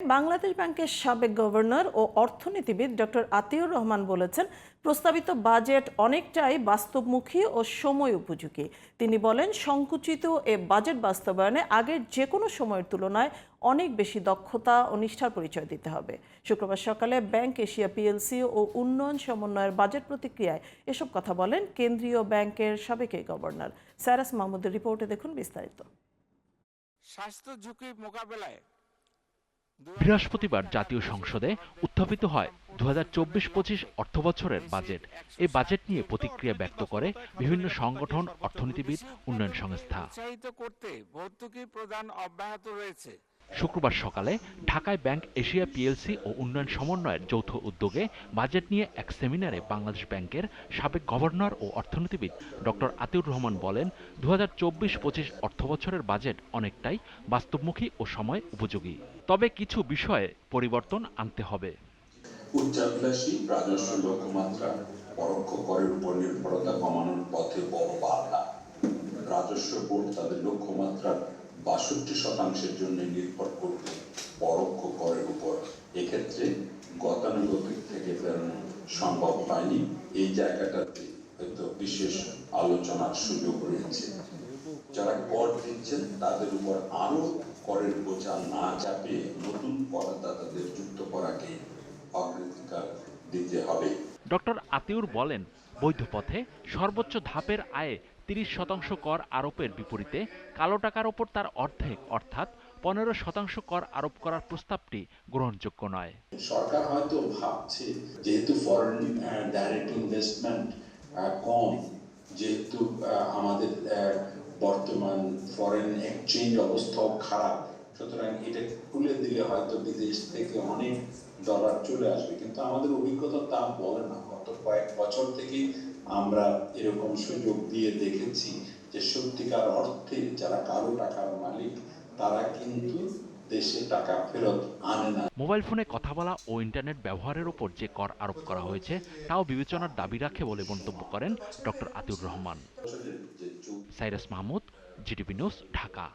বাংলাদেশ ব্যাংকের সাবেক গভর্নর ও অর্থনীতিবিদ ডক্টর আতিউর রহমান বলেছেন, প্রস্তাবিত বাজেট অনেকটাই বাস্তবমুখী ও সময় উপযোগী। তিনি বলেন, সংকুচিত এ বাজেট বাস্তবায়নে আগের যে কোনো সময়ের তুলনায় অনেক বেশি দক্ষতা ও নিষ্ঠার পরিচয় দিতে হবে। শুক্রবার সকালে ব্যাংক এশিয়া পিএলসি ও উন্নয়ন সমন্বয়ের বাজেট প্রতিক্রিয়ায় এসব কথা বলেন কেন্দ্রীয় ব্যাংকের সাবেক এই গভর্নর। সাইরাস মাহমুদের রিপোর্টে দেখুন বিস্তারিত। স্বাস্থ্য ঝুঁকি মোকাবেলায় বৃহস্পতিবার জাতীয় সংসদে উত্থাপিত হয় 2024-25 অর্থবছরের বাজেট। এই বাজেট নিয়ে প্রতিক্রিয়া ব্যক্ত করে বিভিন্ন সংগঠন, অর্থনীতিবিদ, উন্নয়ন সংস্থা। উৎসাহিত করতে ভর্তুকি প্রদান অব্যাহত রয়েছে। শুক্রবার সকালে ঢাকায় ব্যাংক এশিয়া পিএলসি ও উন্নয়ন সমন্বয়ের যৌথ উদ্যোগে বাজেট নিয়ে এক সেমিনারে বাংলাদেশ ব্যাংকের সাবেক গভর্নর ও অর্থনীতিবিদ ডক্টর আতিউর রহমান বলেন, 2024-25 অর্থবছরের বাজেট অনেকটাই বাস্তবমুখী ও সময় উপযোগী। তবে কিছু বিষয়ে পরিবর্তন আনতে হবে। উচ্চাভিলাষী রাজস্ব লক্ষ্যমাত্রা পরোক্ষ করের উপর নির্ভরতা কমানোর পথে বড় বাধা। রাজস্ব বোর্ড তাদের লক্ষ্যমাত্রার 62% জন্য নির্ভর করবে পরোক্ষ করের উপর। এক্ষেত্রে গতানুগতিক থেকে ফেরানো সম্ভব হয়নি। এই জায়গাটাতে হয়তো বিশেষ আলোচনার সুযোগ রয়েছে। যারা কর দিচ্ছেন তাদের উপর আরো করের বোঝা না চাপিয়ে নতুন করদাতাদের যুক্ত করাকে অগ্রাধিকার দিতে হবে। ডক্টর আতিউর বলেন, বৈধ পথে সর্বোচ্চ ধাপের আয়ে 30% কর আরোপের বিপরীতে কালো টাকার ওপর তার অর্ধেক অর্থাৎ 15% কর আরোপ করার প্রস্তাবটি গ্রহণযোগ্য নয়। সরকার হয়তো ভাবছে যেহেতু ফরেন ডাইরেক্ট ইনভেস্টমেন্ট কম, যেহেতু আমাদের বর্তমান ফরেন এক্সচেঞ্জ অবস্থাও খারাপ, সুতরাং এটা খুলে দিলে হয়তো বিদেশ থেকে অনেক ডলার চলে আসবে, কিন্তু আমাদের অভিজ্ঞতা তা বলে না। গত কয়েক বছর থেকে আমরা এরকম সুযোগ দিয়ে দেখেছি যে সত্যিকার অর্থে যারা কালো টাকার মালিক তারা কিন্তু দেশে টাকা ফেরত আনে না। মোবাইল ফোনে কথা বলা ও ইন্টারনেট ব্যবহারের ওপর যে কর আরোপ করা হয়েছে তাও বিবেচনার দাবি রাখে বলে মন্তব্য করেন doctor Atiur Rahman. Cyrus Mahmud, GTV news, Dhaka.